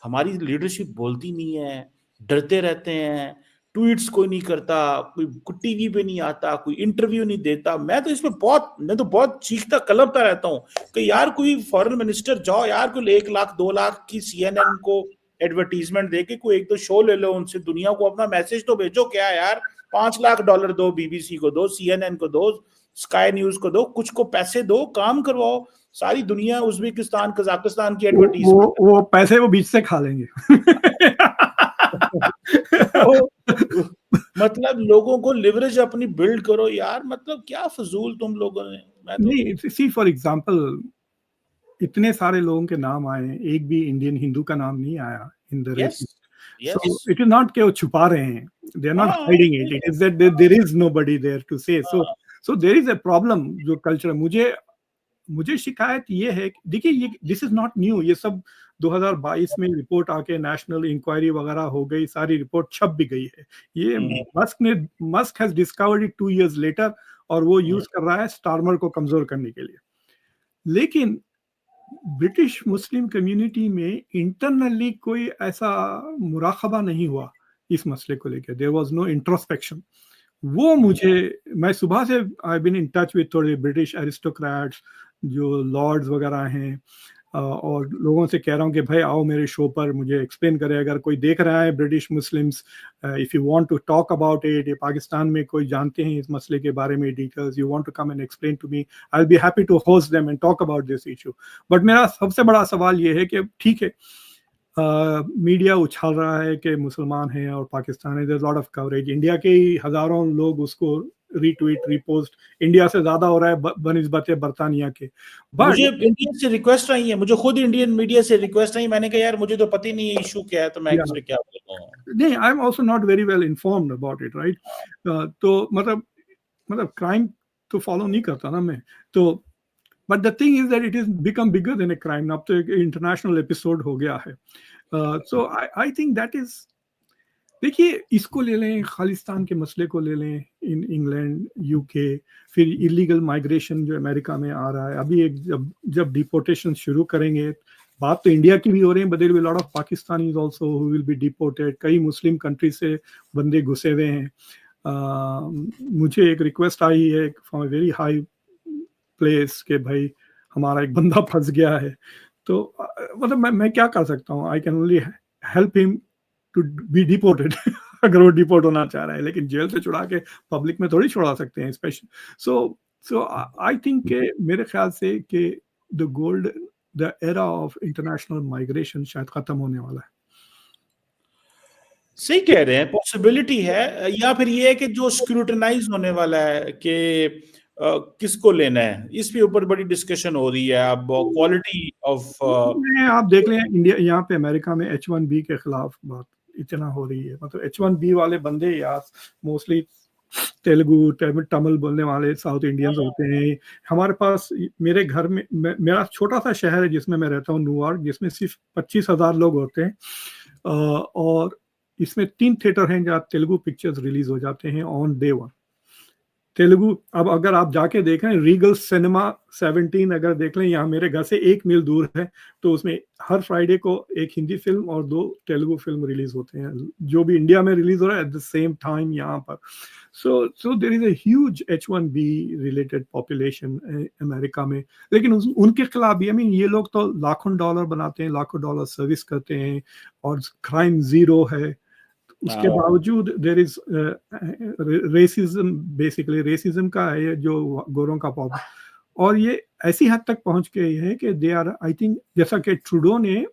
हमारी लीडरशिप बोलती नहीं है, डरते रहते हैं, ट्वीट्स कोई नहीं करता, कोई टीवी पे नहीं आता, कोई इंटरव्यू नहीं देता। मैं तो बहुत चीखता कलपता रहता हूँ कि यार कोई फॉरेन मिनिस्टर जाओ यार, कोई 1 लाख 2 लाख की CNN को एडवर्टीजमेंट दे के कोई एक दो शो ले लो उनसे, दुनिया को अपना मैसेज तो भेजो। क्या यार, $5 लाख दो, BBC को दो, CNN को दो, स्काई न्यूज को दो, कुछ को पैसे दो, काम करवाओ। सारी दुनिया उज्बेकिस्तान कजाकिस्तान की एडवर्टीजमेंट वो पैसे वो बीच से खा लेंगे। तो मतलब लोगों को लिवरेज अपनी बिल्ड करो यार, मतलब क्या फजूल तुम लोगों ने। मैं तो नहीं, सी फॉर एग्जांपल इतने सारे लोगों के नाम आए, एक भी इंडियन हिंदू का नाम नहीं आया in the race. So it is not कि वो छुपा रहे हैं, they are not hiding it, it is that there is nobody there to say. So there is a problem जो कल्चर। मुझे शिकायत ये है, देखिए ये दिस इज नॉट न्यू, ये सब 2022 में रिपोर्ट आके नेशनल इंक्वायरी वगैरह हो गई, सारी रिपोर्ट छप भी गई है। ये Musk has discovered it 2 years later, और वो यूज कर रहा है स्टार्मर को कमजोर करने के लिए। लेकिन ब्रिटिश मुस्लिम कम्युनिटी में इंटरनली कोई ऐसा मुराकबा नहीं हुआ इस मसले को लेकर। There was no introspection. वो मैं सुबह से I been in touch with थोड़े ब्रिटिश एरिस्टोक्रेट्स जो लॉर्ड्स वगैरह हैं, और लोगों से कह रहा हूँ कि भाई आओ मेरे शो पर, मुझे एक्सप्लेन करें। अगर कोई देख रहा है British Muslims, if you want to talk about it, Pakistan में कोई जानते हैं इस मसले के बारे में details, you want to come and explain to me, I will be happy to host them and talk about this issue. But मेरा सबसे बड़ा सवाल ये है कि ठीक है, मीडिया उछाल रहा है कि मुसलमान हैं और पाकिस्तान है, there is lot of coverage, India के ही हजारों लोग उसको रीट्वीट रिपोस्ट, इंडिया से ज्यादा हो रहा है बनिस्बत बरतानिया के। मुझे इंडियन से रिक्वेस्ट आई है, मुझे खुद इंडियन मीडिया से रिक्वेस्ट आई, मैंने कहा यार मुझे तो पता ही नहीं है इशू क्या है, तो मैं इसमें क्या बोलूं। नहीं, I am also not very well informed about it, right. तो मतलब क्राइम तो फॉलो नहीं करता ना मैं, तो but the thing is that it is become bigger than a crime. अब तो एक इंटरनेशनल एपिसोड हो गया है। सो आई थिंक दैट इज, देखिए इसको ले लें, खालिस्तान के मसले को ले लें, इन इंग्लैंड, यूके, फिर इलीगल माइग्रेशन जो अमेरिका में आ रहा है अभी, एक जब डिपोर्टेशन शुरू करेंगे, बात तो इंडिया की भी हो रही है, but there will be lot of Pakistanis also who will be deported. कई मुस्लिम कंट्री से बंदे घुसे हुए हैं। मुझे एक रिक्वेस्ट आई है from a very high place के भाई हमारा एक बंदा फंस गया है, तो मतलब मैं क्या कर सकता हूँ? I can only help him to be deported अगर वो डिपोर्ट होना चाह रहा है, लेकिन जेल से छुड़ा के पब्लिक में थोड़ी छुड़ा सकते हैं स्पेशल। सो आई थिंक के मेरे ख्याल से कि the era of international migration शायद खत्म होने वाला है। सही कह रहे हैं, पॉसिबिलिटी है, या फिर ये है कि जो स्क्रूटनाइज होने वाला है कि किसको लेना है, इस पे ऊपर बड़ी डिस्कशन हो रही है अब, क्वालिटी ऑफ। आप देख लें इंडिया, यहाँ पे अमेरिका में H1B के खिलाफ बात इतना हो रही है। मतलब H1B वाले बंदे यार मोस्टली तेलुगु तमिल बोलने वाले साउथ इंडियंस होते हैं। हमारे पास मेरे घर में, मेरा छोटा सा शहर है जिसमें मैं रहता हूँ, न्यूयॉर्क, जिसमें सिर्फ 25,000 लोग होते हैं, और इसमें 3 थिएटर हैं जहाँ तेलुगु पिक्चर्स रिलीज हो जाते हैं ऑन डे 1। तेलुगु, अब अगर आप जाके देखें रीगल सिनेमा 17 अगर देख लें, यहाँ मेरे घर से 1 मील दूर है, तो उसमें हर फ्राइडे को एक हिंदी फिल्म और 2 तेलुगु फिल्म रिलीज होते हैं, जो भी इंडिया में रिलीज हो रहा है एट द सेम टाइम यहाँ पर। So there is a huge H1B related population America में। लेकिन उनके खिलाफ भी, आई मीन ये लोग तो लाखों डॉलर बनाते हैं, लाखों डॉलर सर्विस करते हैं, और क्राइम जीरो है। उसके बावजूद there is racism, basically racism का है जो गोरों का प्रॉब्लम, और ये ऐसी हद तक पहुंच गई है कि दे आर, आई थिंक, जैसा कि ट्रूडो ने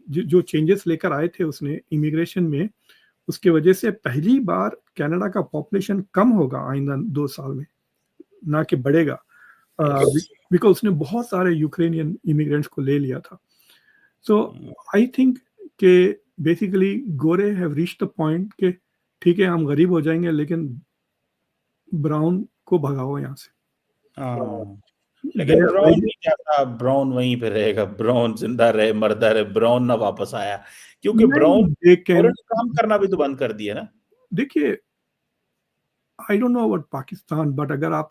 जो चेंजेस लेकर आए थे उसने इमिग्रेशन में, उसके वजह से पहली बार कनाडा का पॉपुलेशन कम होगा आइंदा 2 साल में, ना कि बढ़ेगा, बिकॉज उसने बहुत सारे यूक्रेनियन इमिग्रेंट्स को ले लिया था। सो आई थिंक कि basically Gore have reached the point कि ठीक है हम गरीब हो जाएंगे, लेकिन ब्राउन को भगाओ यहाँ से। लेकिन ब्राउन नहीं जाता, ब्राउन वहीं पे रहेगा, ब्राउन जिंदा रहे मरदा रहे, ब्राउन ना वापस आया, क्योंकि ब्राउन काम करना भी तो बंद कर दिया ना। देखिए I don't know about Pakistan, but अगर आप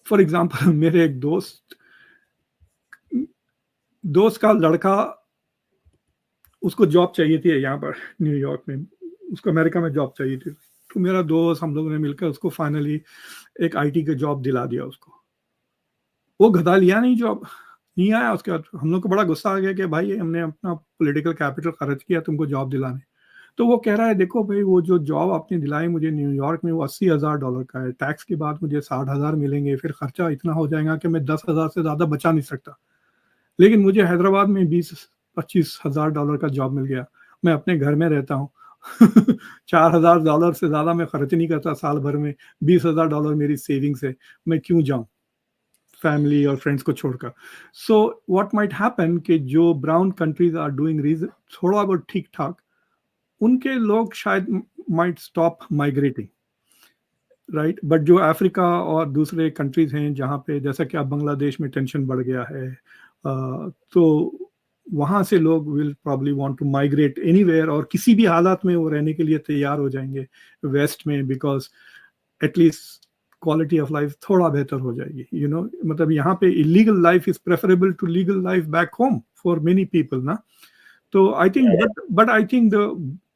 फॉर एग्जांपल मेरे एक दोस्त का लड़का उसको जॉब चाहिए थी यहाँ पर न्यूयॉर्क में, उसको अमेरिका में जॉब चाहिए थी। तो मेरा दोस्त, हम लोगों ने मिलकर उसको फाइनली एक आईटी का जॉब दिला दिया उसको। वो गधा लिया नहीं, जॉब नहीं आया। उसके बाद हम लोग को बड़ा गुस्सा आ गया कि भाई हमने अपना पॉलिटिकल कैपिटल खर्च किया तुमको जॉब दिलाने। तो वो कह रहा है देखो भाई, वो जो जॉब आपने दिलाई मुझे न्यूयॉर्क में, वो $80,000 का है, टैक्स के बाद मुझे 60,000 मिलेंगे, फिर खर्चा इतना हो जाएगा कि मैं 10,000 से ज्यादा बचा नहीं सकता। लेकिन मुझे हैदराबाद में $20-25,000 का जॉब मिल गया, मैं अपने घर में रहता हूँ। $4,000 से ज्यादा मैं खर्च नहीं करता साल भर में, $20,000 मेरी सेविंग्स है, मैं क्यों जाऊं फैमिली और फ्रेंड्स को छोड़कर। सो व्हाट माइट हैपन कि जो brown countries are doing reason थोड़ा बहुत ठीक ठाक, उनके लोग शायद might stop migrating, right. But जो अफ्रीका और दूसरे कंट्रीज हैं जहाँ पे, जैसा कि अब बांग्लादेश में टेंशन बढ़ गया है, तो वहाँ से लोग will probably want to migrate anywhere, और किसी भी हालात में वो रहने के लिए तैयार हो जाएंगे वेस्ट में, because at least quality of life थोड़ा बेहतर हो जाएगी, यू नो। मतलब यहाँ पे illegal life is preferable to legal life back home for many people ना। तो I think, but I think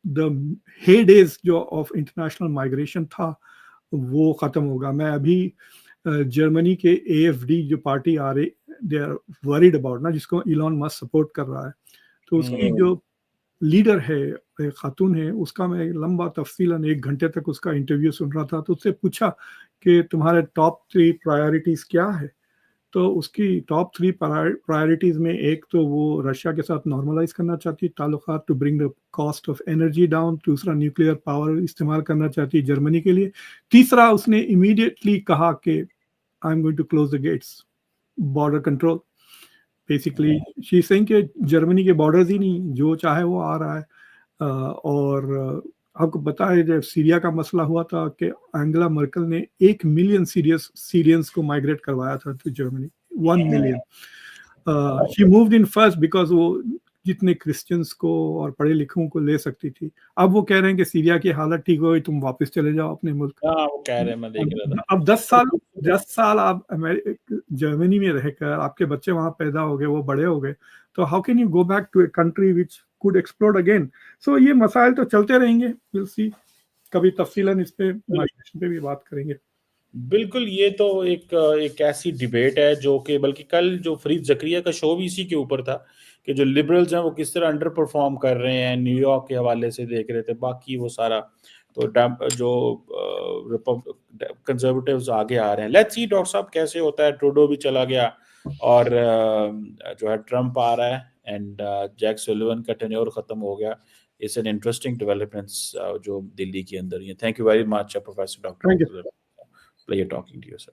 the hedges जो ऑफ इंटरनेशनल माइग्रेशन था वो खत्म होगा। मैं अभी जर्मनी के AFD जो पार्टी आ रही, दे आर वरीड अबाउट ना, जिसको इलॉन मस्क सपोर्ट कर रहा है, तो उसकी जो लीडर है, एक खातून है, उसका मैं लंबा तफसीलन 1 घंटे तक उसका इंटरव्यू सुन रहा था। तो उससे पूछा कि तुम्हारे टॉप 3 प्रायोरिटीज क्या है, तो उसकी टॉप 3 प्रायोरिटीज में एक तो वो रशिया के साथ नॉर्मलाइज करना चाहती है ताल्लुकात, to bring the cost of energy down. दूसरा, न्यूक्लियर पावर इस्तेमाल करना चाहती है जर्मनी के लिए। तीसरा, उसने इमीडिएटली कहा कि I am going to close the gates, border control. Basically she saying कि जर्मनी के बॉर्डर्स ही नहीं, जो चाहे वो आ रहा है। और आपको पता है जब सीरिया का मसला हुआ था कि एंगेला मर्केल ने 1 मिलियन सीरियंस को माइग्रेट करवाया था to Germany, 1 million. She moved in first because वो जितने क्रिश्चियंस को और पढ़े लिखों को ले सकती थी। अब वो कह रहे हैं कि सीरिया की हालत ठीक हो गई, तुम वापस चले जाओ अपने मुल्क। वो कह रहे हैं, मैं देख रहा था। अब 10 साल आप जर्मनी में रहकर आपके बच्चे वहां पैदा हो गए, वो बड़े हो गए, तो how can you go back to a country which could explode again. So ये मसाइल तो चलते रहेंगे, विल सी। कभी तफसीलन इस पे माइग्रेशन पे भी बात करेंगे। बिल्कुल, ये तो एक ऐसी डिबेट है जो कि, बल्कि कल जो फरीद ज़करिया का शो भी इसी के ऊपर था कि जो लिबरल्स हैं वो किस तरह अंडर परफॉर्म कर रहे हैं, न्यूयॉर्क के हवाले से देख रहे थे, बाकी वो सारा तो जो कंजर्वेटिव्स आगे आ रहे हैं। लेट्स सी डॉक्टर साहब कैसे होता है। ट्रूडो भी चला गया और जो है ट्रम्प आ रहा है, एंड जैक सुलिवन का टेन्योर खत्म हो गया। इट्स एन इंटरेस्टिंग डेवलपमेंट्स जो दिल्ली के अंदर ही है। Thank you very much professor doctor, pleasure talking to you, sir.